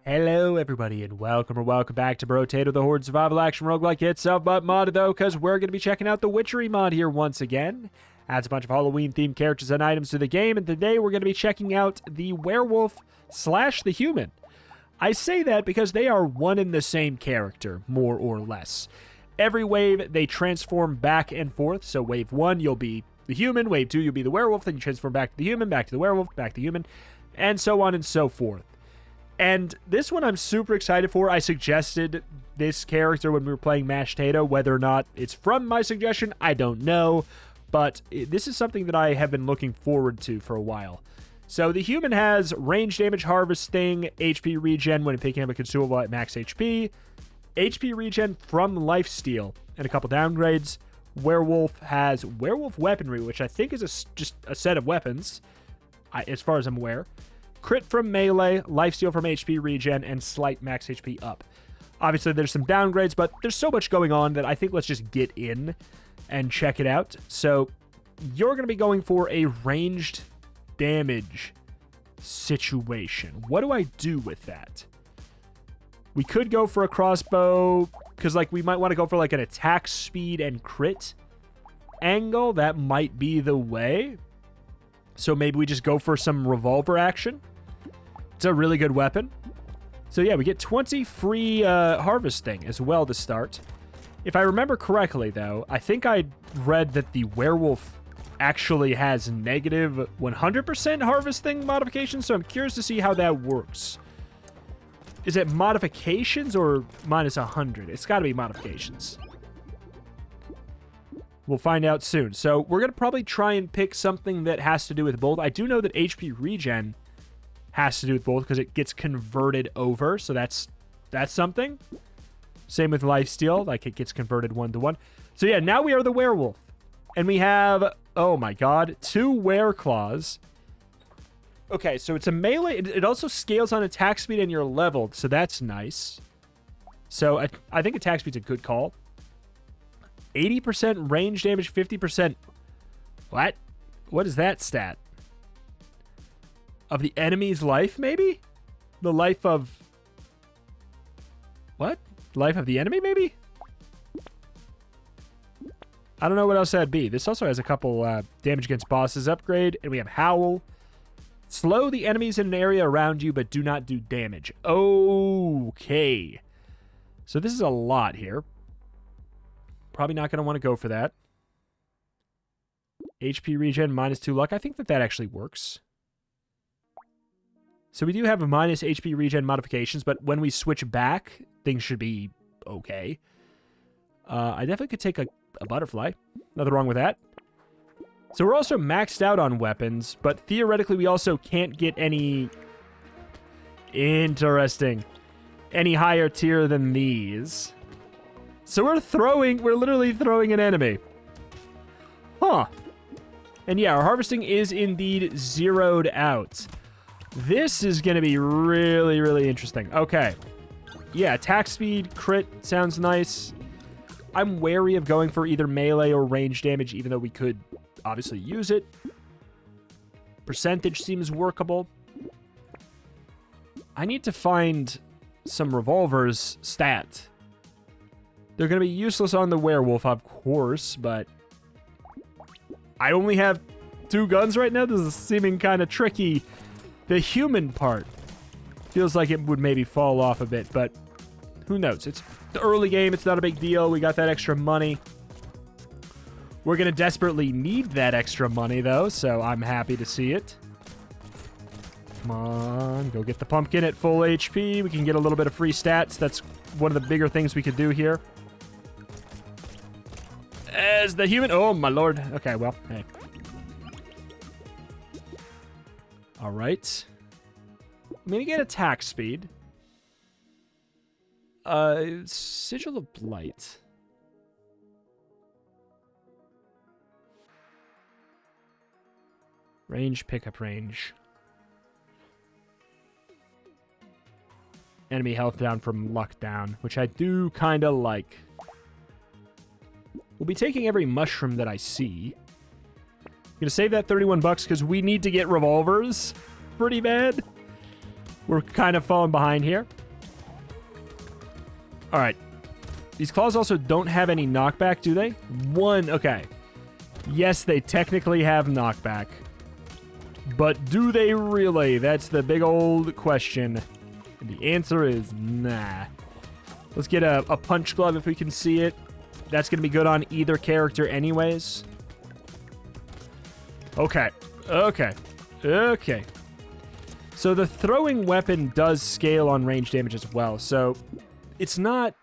Hello everybody and welcome back to Brotato, the Horde survival action roguelike itself, but mod though, because we're going to be checking out the Witchery mod here once again. Adds a bunch of Halloween themed characters and items to the game, and today we're going to be checking out the Werewolf / the Human. I say that because they are one and the same character, more or less. Every wave they transform back and forth, so wave 1 you'll be the Human, wave 2 you'll be the Werewolf, then you transform back to the Human, back to the Werewolf, back to the Human, and so on and so forth. And this one I'm super excited for. I suggested this character when we were playing Ashbinator. Whether or not it's from my suggestion, I don't know. But this is something that I have been looking forward to for a while. So the Human has range damage harvesting, HP regen when picking up a consumable at max HP, HP regen from lifesteal, and a couple downgrades. Werewolf has werewolf weaponry, which I think is just a set of weapons, as far as I'm aware. Crit from melee, lifesteal from HP regen, and slight max HP up. Obviously, there's some downgrades, but there's so much going on that I think let's just get in and check it out. So, you're going to be going for a ranged damage situation. What do I do with that? We could go for a crossbow, because we might want to go for an attack speed and crit angle. That might be the way. So maybe we just go for some revolver action. It's a really good weapon. So yeah, we get 20 free harvesting as well to start. If I remember correctly, though, I think I read that the werewolf actually has negative 100% harvesting modifications, so I'm curious to see how that works. Is it modifications or minus 100? It's got to be modifications. We'll find out soon. So we're going to probably try and pick something that has to do with both. I do know that HP regen has to do with both because it gets converted over. So that's something. Same with lifesteal. It gets converted 1-to-1. So yeah, now we are the werewolf. And we have, oh my god, 2 wereclaws. Okay, so it's a melee. It also scales on attack speed and you're leveled. So that's nice. So I think attack speed's a good call. 80% range damage, 50%... What? What is that stat? Of the enemy's life, maybe? The life of... What? Life of the enemy, maybe? I don't know what else that'd be. This also has a couple damage against bosses upgrade. And we have Howl. Slow the enemies in an area around you, but do not do damage. Okay. So this is a lot here. Probably not going to want to go for that. HP regen, -2 luck. I think that actually works. So we do have a minus HP regen modifications, but when we switch back, things should be okay. I definitely could take a butterfly. Nothing wrong with that. So we're also maxed out on weapons, but theoretically we also can't get any... Interesting. Any higher tier than these. So we're literally throwing an enemy. Huh. And yeah, our harvesting is indeed zeroed out. This is going to be really, really interesting. Okay. Yeah, attack speed, crit, sounds nice. I'm wary of going for either melee or range damage, even though we could obviously use it. Percentage seems workable. I need to find some revolvers stat. They're going to be useless on the werewolf, of course, but I only have 2 guns right now. This is seeming kind of tricky. The human part feels like it would maybe fall off a bit, but who knows? It's the early game. It's not a big deal. We got that extra money. We're going to desperately need that extra money, though, so I'm happy to see it. Come on, go get the pumpkin at full HP. We can get a little bit of free stats. That's one of the bigger things we could do here. As the human... Oh, my lord. Okay, well, hey. All right. I'm going to get attack speed. Sigil of Blight. Range, pickup range. Enemy health down from luck down, which I do kind of like. We'll be taking every mushroom that I see. I'm going to save that $31 because we need to get revolvers pretty bad. We're kind of falling behind here. All right. These claws also don't have any knockback, do they? One. Okay. Yes, they technically have knockback. But do they really? That's the big old question. And the answer is nah. Let's get a punch glove if we can see it. That's going to be good on either character anyways. Okay. Okay. Okay. So the throwing weapon does scale on range damage as well. So it's not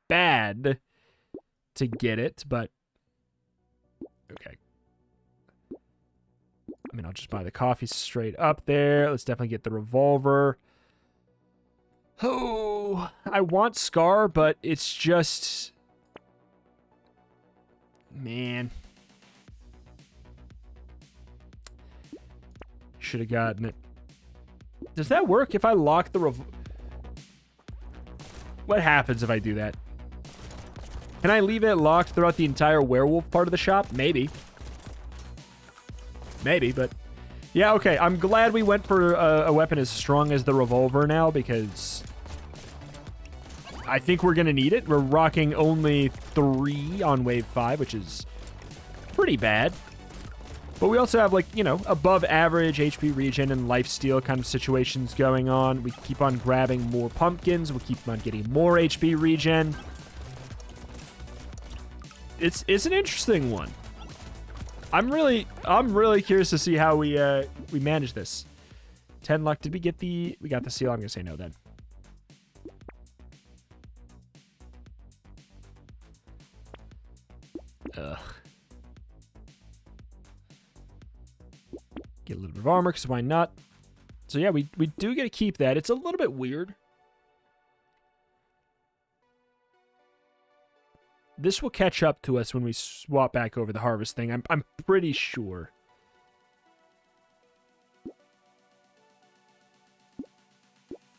bad to get it, but okay. I mean, I'll just buy the coffee straight up there. Let's definitely get the revolver. Oh, I want Scar, but it's just... Man. Should have gotten it. Does that work if I lock the revolver? What happens if I do that? Can I leave it locked throughout the entire werewolf part of the shop? Maybe. Maybe, but... Yeah, okay. I'm glad we went for a weapon as strong as the revolver now, because I think we're going to need it. We're rocking only 3 on wave 5, which is pretty bad. But we also have, like, you know, above average HP regen and lifesteal kind of situations going on. We keep on grabbing more pumpkins. We keep on getting more HP regen. It's an interesting one. I'm really curious to see how we manage this. 10 luck. Did we get the... We got the seal. I'm going to say no then. Ugh. Get a little bit of armor, because why not? So yeah, we do get to keep that. It's a little bit weird. This will catch up to us when we swap back over the harvest thing. I'm pretty sure.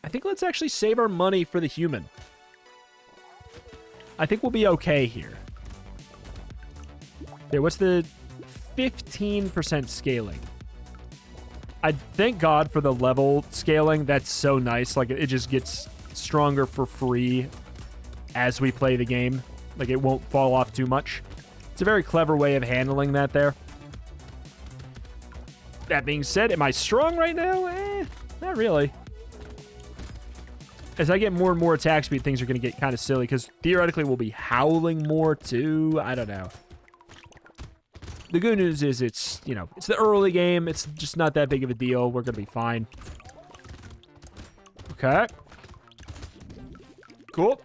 I think let's actually save our money for the human. I think we'll be okay here. Okay, what's the 15% scaling? I thank God for the level scaling. That's so nice. Like, it just gets stronger for free as we play the game. Like, it won't fall off too much. It's a very clever way of handling that there. That being said, am I strong right now? Not really. As I get more and more attack speed, things are going to get kind of silly, because theoretically we'll be howling more too. I don't know. The good news is it's, you know, it's the early game. It's just not that big of a deal. We're going to be fine. Okay. Cool.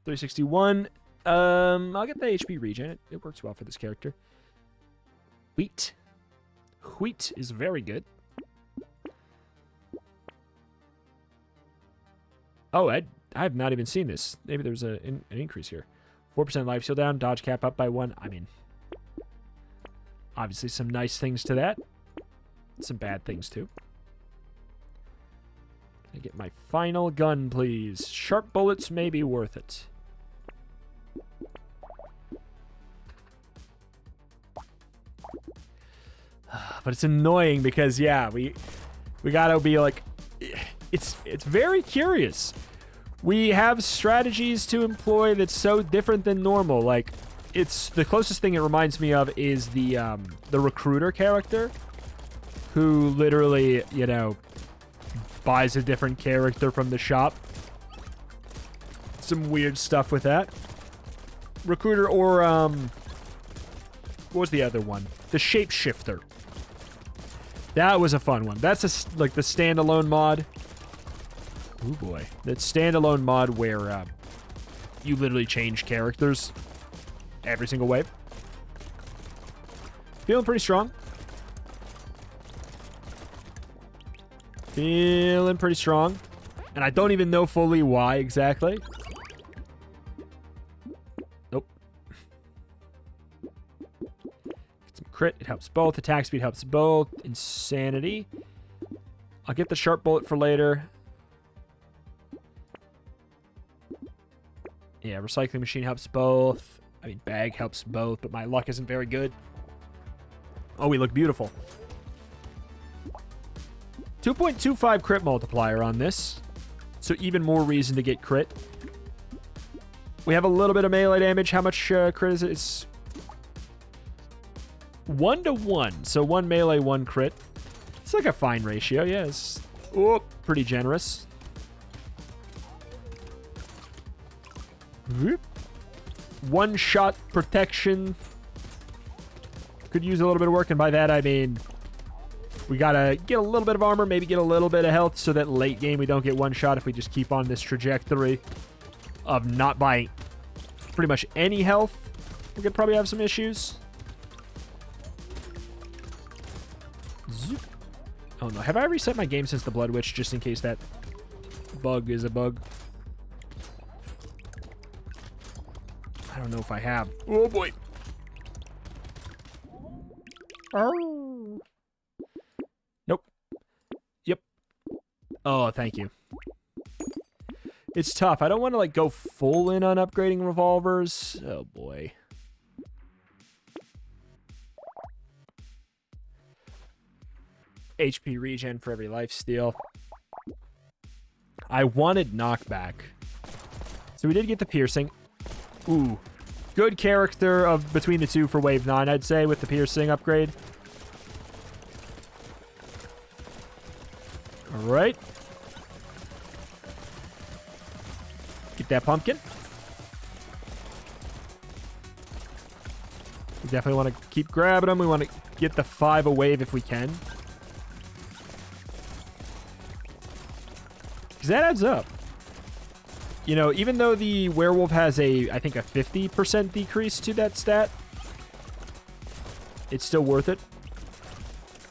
361. I'll get the HP regen. It works well for this character. Wheat. Wheat is very good. Oh, I have not even seen this. Maybe there's an increase here. 4% life steal down. Dodge cap up by 1. I mean, obviously some nice things to that. Some bad things too. Can I get my final gun, please? Sharp bullets may be worth it. But it's annoying because, yeah, we gotta be like, it's very curious. We have strategies to employ that's so different than normal. Like, it's the closest thing it reminds me of is the recruiter character, who literally, you know, buys a different character from the shop. Some weird stuff with that. Recruiter or what was the other one? The Shapeshifter. That was a fun one. That's like the standalone mod. Oh boy. That standalone mod where you literally change characters every single wave. Feeling pretty strong. Feeling pretty strong. And I don't even know fully why exactly. Nope. Get some crit. It helps both. Attack speed helps both. Insanity. I'll get the sharp bullet for later. Yeah, recycling machine helps both. I mean, bag helps both, but my luck isn't very good. Oh, we look beautiful. 2.25 crit multiplier on this. So even more reason to get crit. We have a little bit of melee damage. How much crit is it? It's 1 to 1. So 1 melee, 1 crit. It's like a fine ratio. Yeah, it's pretty generous. One-shot protection. Could use a little bit of work, and by that I mean we gotta get a little bit of armor, maybe get a little bit of health so that late game we don't get one shot if we just keep on this trajectory of not buying pretty much any health. We could probably have some issues. Zoop. Oh no, have I reset my game since the Blood Witch, just in case that bug is a bug? I don't know if I have. Oh boy. Oh. Nope. Yep. Oh, thank you. It's tough. I don't want to, like, go full in on upgrading revolvers. Oh, boy. HP regen for every lifesteal. I wanted knockback. So we did get the piercing. Ooh. Good character of between the two for wave 9, I'd say, with the piercing upgrade. Alright. Get that pumpkin. We definitely want to keep grabbing them. We want to get the 5 a wave if we can. Because that adds up. You know, even though the werewolf has I think a 50% decrease to that stat, it's still worth it.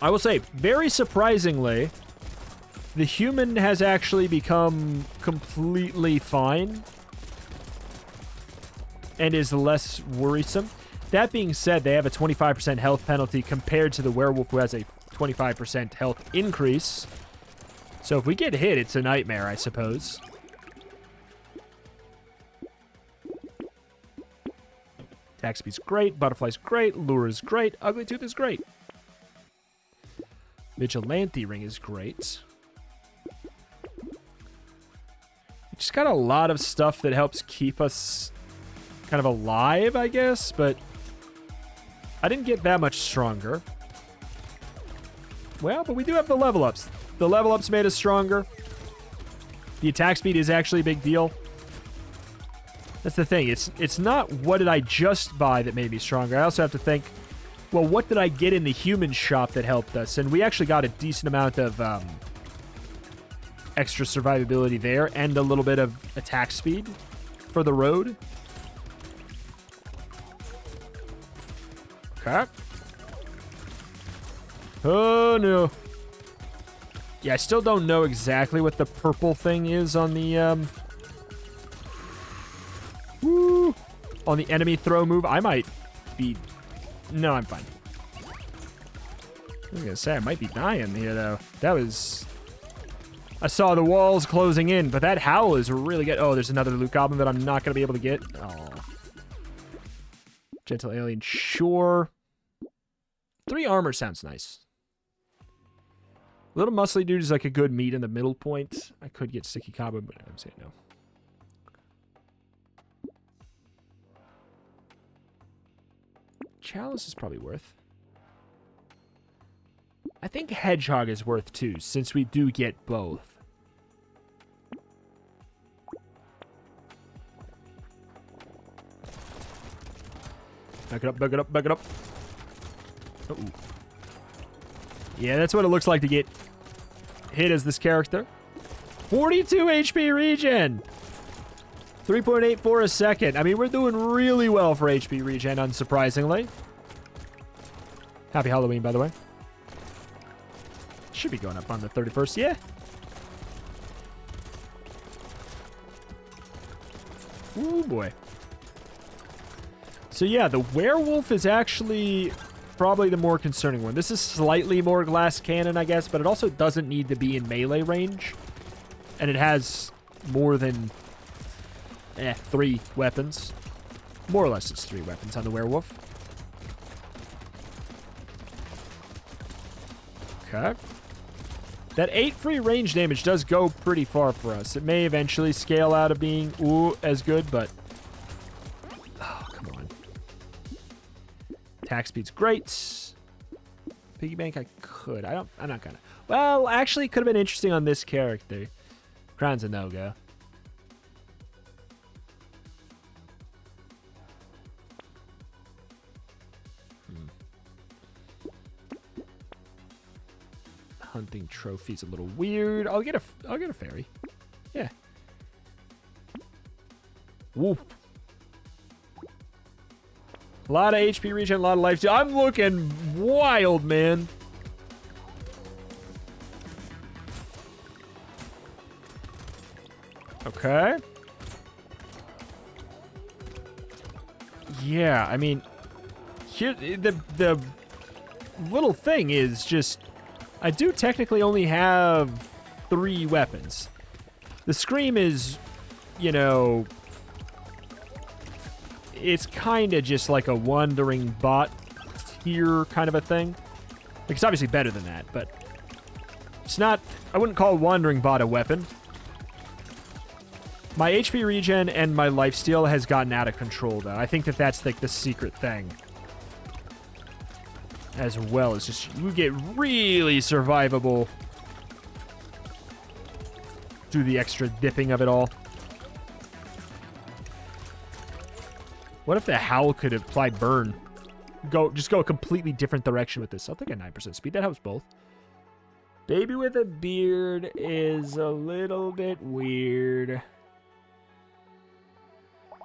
I will say, very surprisingly, the human has actually become completely fine and is less worrisome. That being said, they have a 25% health penalty compared to the werewolf, who has a 25% health increase. So if we get hit, it's a nightmare, I suppose. Attack speed's great, butterfly's great, lure is great, ugly tooth is great. Vigilante ring is great. We just got a lot of stuff that helps keep us kind of alive, I guess, but I didn't get that much stronger. Well, but we do have the level ups. The level ups made us stronger. The attack speed is actually a big deal. That's the thing. It's not what did I just buy that made me stronger. I also have to think, well, what did I get in the human shop that helped us? And we actually got a decent amount of extra survivability there and a little bit of attack speed for the road. Okay. Oh, no. Yeah, I still don't know exactly what the purple thing is on the... Woo! On the enemy throw move. I might be... No, I'm fine. I was gonna say, I might be dying here, though. That was... I saw the walls closing in, but that howl is really good. Oh, there's another loot goblin that I'm not gonna be able to get. Oh. Gentle alien, sure. 3 armor sounds nice. Little muscly dude is like a good meat in the middle point. I could get sticky combo, but I'm saying no. Chalice is probably worth. I think Hedgehog is worth too, since we do get both. Back it up, back it up, back it up. Uh-oh. Yeah, that's what it looks like to get hit as this character. 42 HP regen! 3.84 a second. I mean, we're doing really well for HP regen, unsurprisingly. Happy Halloween, by the way. Should be going up on the 31st, yeah. Ooh, boy. So, yeah, the werewolf is actually probably the more concerning one. This is slightly more glass cannon, I guess, but it also doesn't need to be in melee range. And it has more than... 3 weapons. More or less it's 3 weapons on the werewolf. Okay. That 8 free range damage does go pretty far for us. It may eventually scale out of being, as good, but... Oh, come on. Attack speed's great. Piggy bank, I could. I'm not gonna. Well, actually, it could have been interesting on this character. Crown's a no-go. Hunting trophy's a little weird. I'll get a fairy. Yeah. Whoop. A lot of HP regen, a lot of life steal. I'm looking wild, man. Okay. Yeah, I mean, here the little thing is just, I do technically only have 3 weapons. The Scream is, you know, it's kind of just like a wandering bot tier kind of a thing. Like, it's obviously better than that, but it's not, I wouldn't call wandering bot a weapon. My HP regen and my lifesteal has gotten out of control, though. I think that that's like the secret thing. As well as just, you get really survivable through the extra dipping of it all. What if the Howl could apply burn? Just go a completely different direction with this. I'll take a 9% speed. That helps both. Baby with a beard is a little bit weird.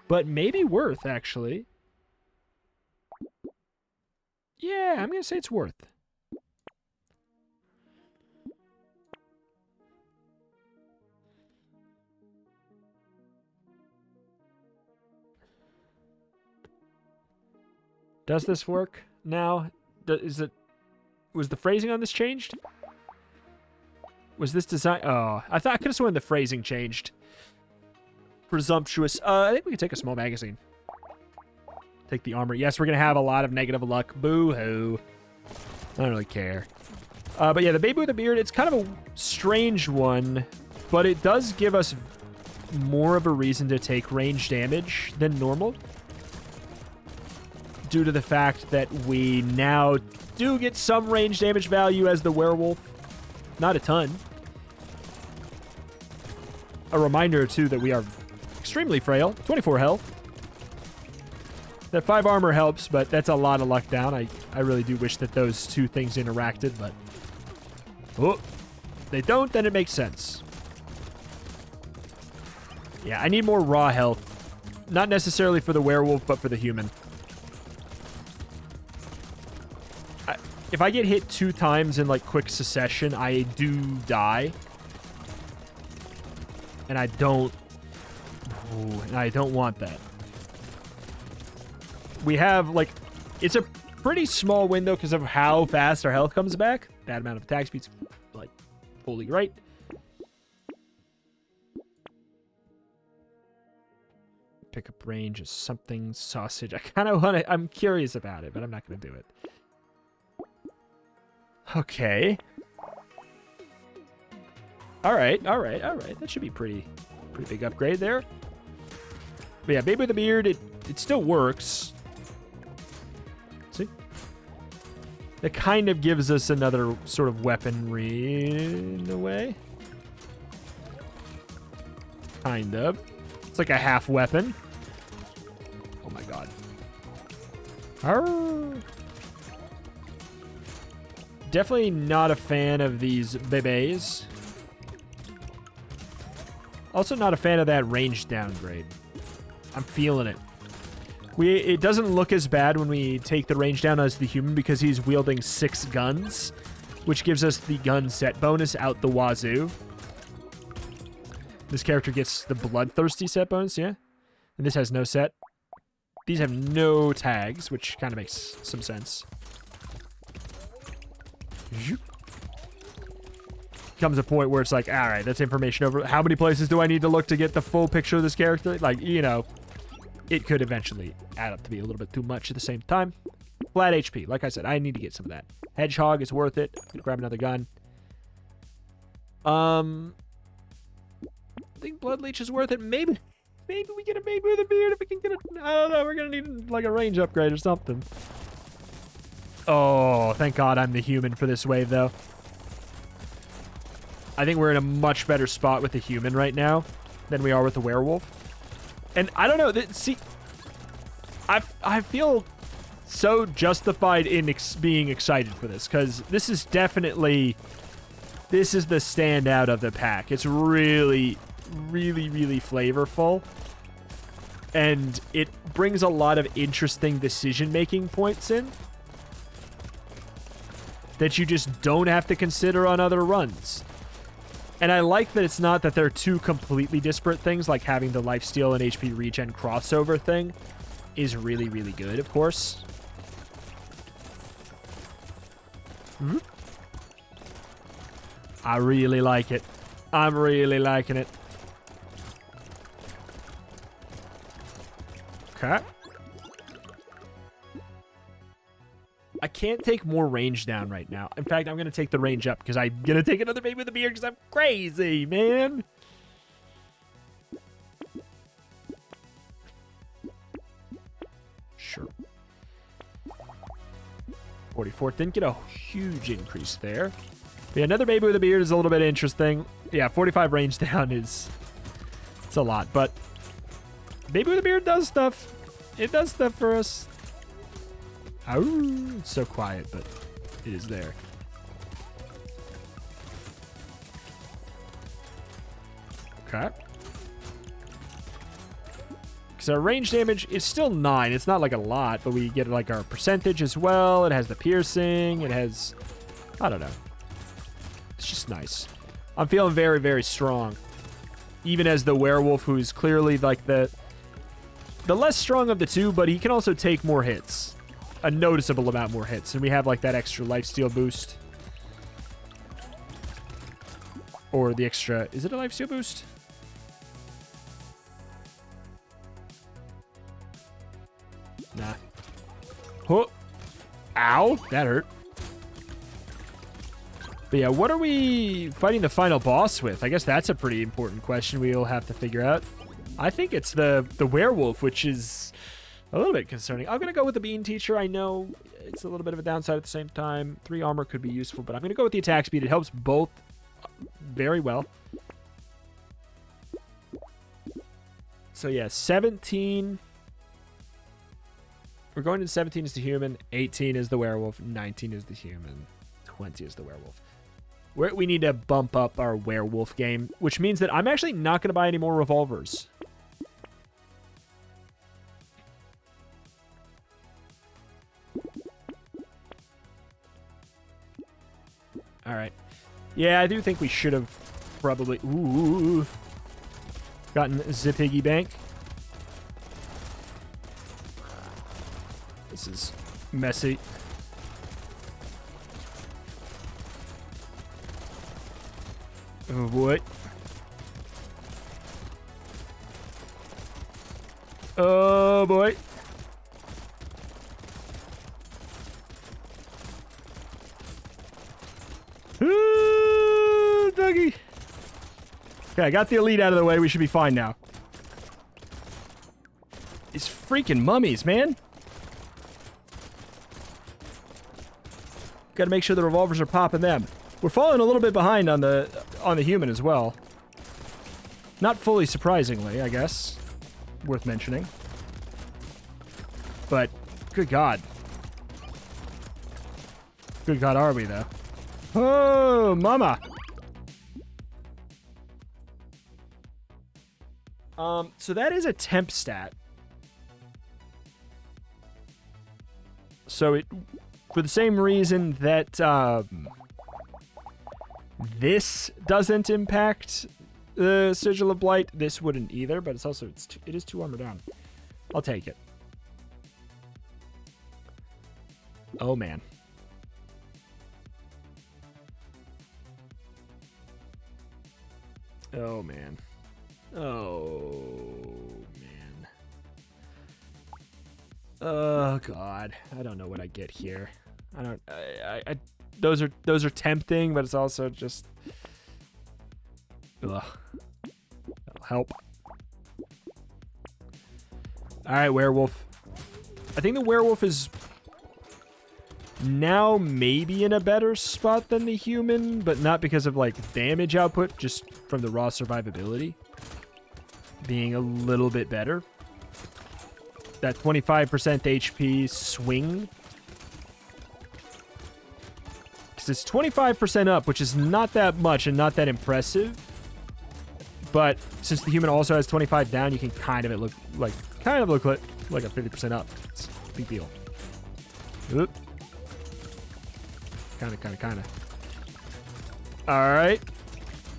But maybe worth, actually. Yeah, I'm going to say it's worth. Does this work now? Was the phrasing on this changed? Was this design? Oh, I thought I could have sworn the phrasing changed. Presumptuous. I think we can take a small magazine. Take the armor. Yes, we're going to have a lot of negative luck. Boo-hoo. I don't really care. But yeah, the baby with the beard, it's kind of a strange one, but it does give us more of a reason to take range damage than normal, due to the fact that we now do get some range damage value as the werewolf. Not a ton. A reminder, too, that we are extremely frail. 24 health. That 5 armor helps, but that's a lot of luck down. I really do wish that those two things interacted, but... Oh, they don't, then it makes sense. Yeah, I need more raw health. Not necessarily for the werewolf, but for the human. If I get hit 2 times in, like, quick succession, I do die. And I don't... Ooh, and I don't want that. We have, like... It's a pretty small window because of how fast our health comes back. That amount of attack speed's, like, fully right. Pick up range is something sausage. I kind of want to... I'm curious about it, but I'm not going to do it. Okay. Alright. That should be pretty big upgrade there. But yeah, baby with a beard, it still works. See? It kind of gives us another sort of weaponry in a way. Kind of. It's like a half weapon. Oh my god. Arr. Definitely not a fan of these bebes. Also not a fan of that range downgrade. I'm feeling it. It doesn't look as bad when we take the range down as the human because he's wielding 6 guns, which gives us the gun set bonus out the wazoo. This character gets the bloodthirsty set bonus, yeah? And this has no set. These have no tags, which kind of makes some sense. Comes a point where it's like, all right, that's information over. How many places do I need to look to get the full picture of this character? Like, you know, it could eventually add up to be a little bit too much at the same time. Flat HP. Like I said, I need to get some of that. Hedgehog is worth it. Grab another gun. I think Blood Leech is worth it. Maybe we get a baby with a beard if we can get it. I don't know. We're gonna need like a range upgrade or something. Oh, thank God I'm the human for this wave, though. I think we're in a much better spot with the human right now than we are with the werewolf. And I don't know. See, I feel so justified in being excited for this, because this is definitely... This is the standout of the pack. It's really, really, really flavorful. And it brings a lot of interesting decision-making points in that you just don't have to consider on other runs. And I like that it's not that they're two completely disparate things, like having the lifesteal and HP regen crossover thing is really, really good, of course. Mm-hmm. I really like it. I'm really liking it. Okay. I can't take more range down right now. In fact, I'm going to take the range up because I'm going to take another baby with a beard because I'm crazy, man. Sure. 44th didn't get a huge increase there. Yeah, another baby with a beard is a little bit interesting. Yeah, 45 range down is... It's a lot, but... Baby with a beard does stuff. It does stuff for us. Oh, it's so quiet, but it is there. Okay. Because our range damage is still 9. It's not like a lot, but we get like our percentage as well. It has the piercing. It has... I don't know. It's just nice. I'm feeling very, very strong. Even as the werewolf, who's clearly like the less strong of the two, but he can also take more hits. A noticeable amount more hits. And we have like that extra lifesteal boost. Or the extra... Is it a lifesteal boost? Nah. Oh. Ow. That hurt. But yeah, what are we fighting the final boss with? I guess that's a pretty important question we'll have to figure out. I think it's the werewolf, which is a little bit concerning. I'm going to go with the Bean Teacher. I know it's a little bit of a downside at the same time. 3 armor could be useful, but I'm going to go with the attack speed. It helps both very well. So yeah, 17. We're going to 17 is the human, 18 is the werewolf, 19 is the human, 20 is the werewolf. We need to bump up our werewolf game, which means that I'm actually not going to buy any more revolvers. All right. Yeah, I do think we should have probably... Ooh. Gotten the piggy bank. This is messy. Oh boy. Oh boy. Ooh, doggy. Okay, I got the elite out of the way. We should be fine now. These freaking mummies, man. Got to make sure the revolvers are popping them. We're falling a little bit behind on the human as well. Not fully surprisingly, I guess. Worth mentioning. But, good God. Good God, are we, though? Oh, mama! So that is a temp stat. So it... For the same reason that this doesn't impact the Sigil of Blight, this wouldn't either, but it's also it is 2 armor down. I'll take it. Oh man. Oh man. Oh man. Oh God. I don't know what I get here. I don't. Those are tempting, but it's also just Ugh. That'll help. All right, Werewolf. I think the Werewolf is now maybe in a better spot than the human, but not because of, like, damage output, just from the raw survivability being a little bit better. That 25% HP swing. Because it's 25% up, which is not that much and not that impressive. But since the human also has 25 down, you can kind of look like a 50% up. It's a big deal. Oop. Kind of. All right.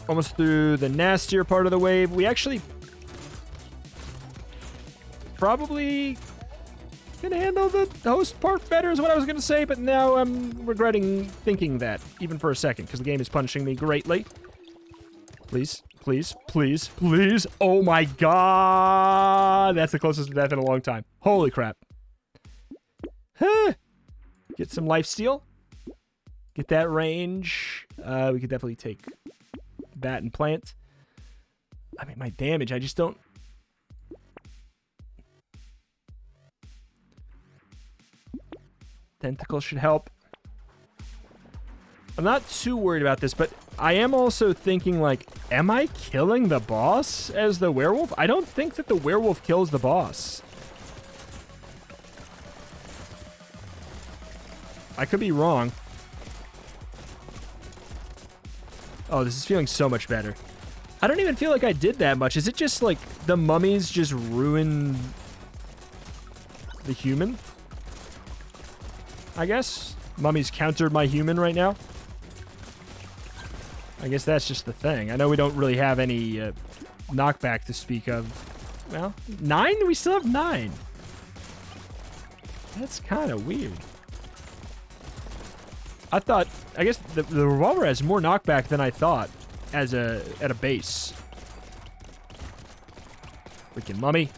Almost through the nastier part of the wave. We actually probably can handle the host part better is what I was going to say, but now I'm regretting thinking that, even for a second, because the game is punishing me greatly. Please. Please, please, please. Oh my god. That's the closest to death in a long time. Holy crap. Huh. Get some lifesteal. Get that range. We could definitely take that and plant. I mean, my damage, I just don't... Tentacle should help. I'm not too worried about this, but I am also thinking, like, am I killing the boss as the werewolf? I don't think that the werewolf kills the boss. I could be wrong. Oh, this is feeling so much better. I don't even feel like I did that much. Is it just, like, the mummies just ruin the human? I guess. Mummies countered my human right now. I guess that's just the thing. I know we don't really have any knockback to speak of. Well, 9? We still have 9. That's kind of weird. I guess the revolver has more knockback than I thought at a base. Freaking mummy.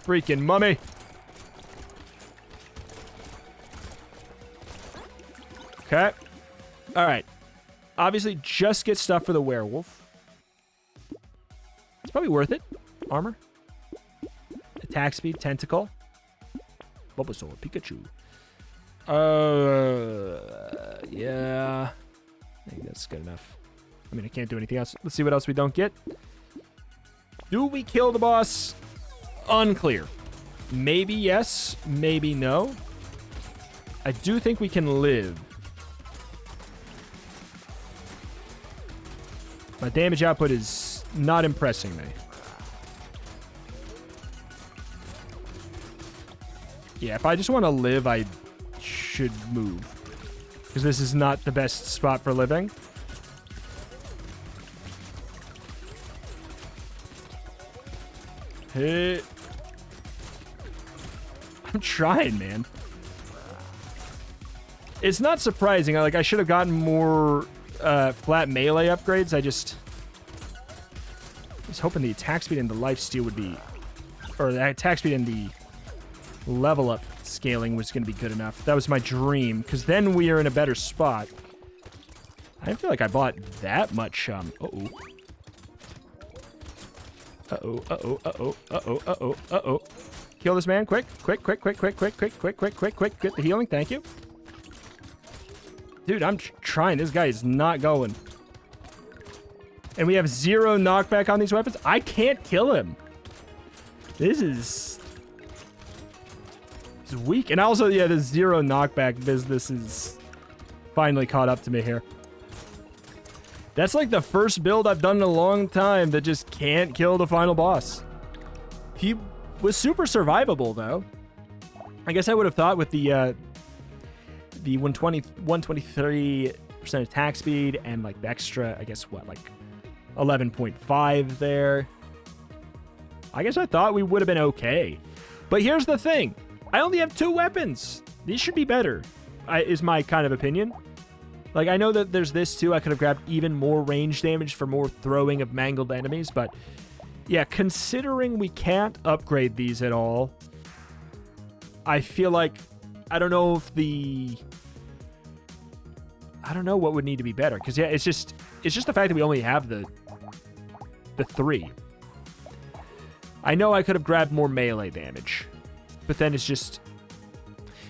Freaking mummy. Okay. All right. Obviously, just get stuff for the werewolf. It's probably worth it. Armor. Attack speed. Tentacle. Bulbasaur. Pikachu. Yeah. I think that's good enough. I mean, I can't do anything else. Let's see what else we don't get. Do we kill the boss? Unclear. Maybe yes. Maybe no. I do think we can live. My damage output is not impressing me. Yeah, if I just want to live, I should move. Because this is not the best spot for living. Hey. I'm trying, man. It's not surprising. I should have gotten more... flat melee upgrades. I was hoping the attack speed and the lifesteal would be, or the attack speed and the level up scaling was going to be good enough. That was my dream, because then we are in a better spot. I don't feel like I bought that much, uh-oh. Uh-oh, uh-oh, uh-oh, uh-oh, uh-oh, uh-oh. Kill this man, quick, quick, quick, quick, quick, quick, quick, quick, quick, quick, quick. Get the healing, thank you. Dude, I'm trying. This guy is not going. And we have 0 knockback on these weapons. I can't kill him. This is weak. And also, yeah, the 0 knockback business is finally caught up to me here. That's like the first build I've done in a long time that just can't kill the final boss. He was super survivable, though. I guess I would have thought with the 123% attack speed and like the extra, I guess what, like 11.5 there. I guess I thought we would have been okay. But here's the thing. I only have 2 weapons. These should be better, is my kind of opinion. Like, I know that there's this too. I could have grabbed even more range damage for more throwing of mangled enemies. But yeah, considering we can't upgrade these at all, I feel like, I don't know what would need to be better. Because, yeah, it's just, It's just the fact that we only have the 3. I know I could have grabbed more melee damage, but then it's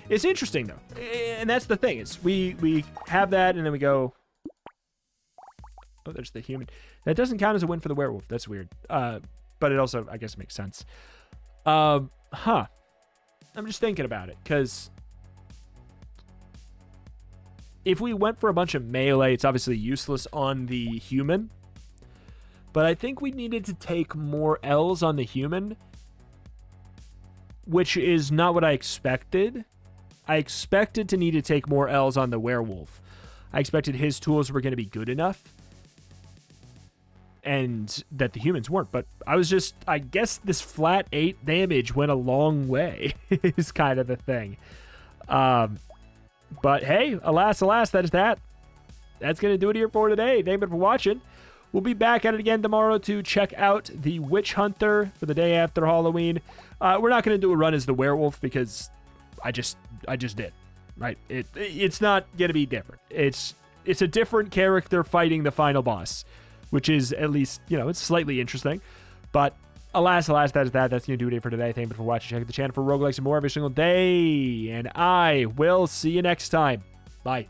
interesting though. And that's the thing, is we have that and then we go, oh, there's the human. That doesn't count as a win for the werewolf. That's weird. But it also, I guess, makes sense. I'm just thinking about it, because if we went for a bunch of melee, it's obviously useless on the human. But I think we needed to take more L's on the human, which is not what I expected. I expected to need to take more L's on the werewolf. I expected his tools were going to be good enough, and that the humans weren't. But I guess this flat 8 damage went a long way, is kind of the thing. But hey, alas, that is that. That's going to do it here for today. Thank you for watching. We'll be back at it again tomorrow to check out the Witch Hunter for the day after Halloween. We're not going to do a run as the werewolf because I just did. Right? It's not going to be different. It's a different character fighting the final boss, which is at least, it's slightly interesting. But alas, that is that. That's going to do it for today. Thank you for watching. Check out the channel for roguelikes and more every single day. And I will see you next time. Bye.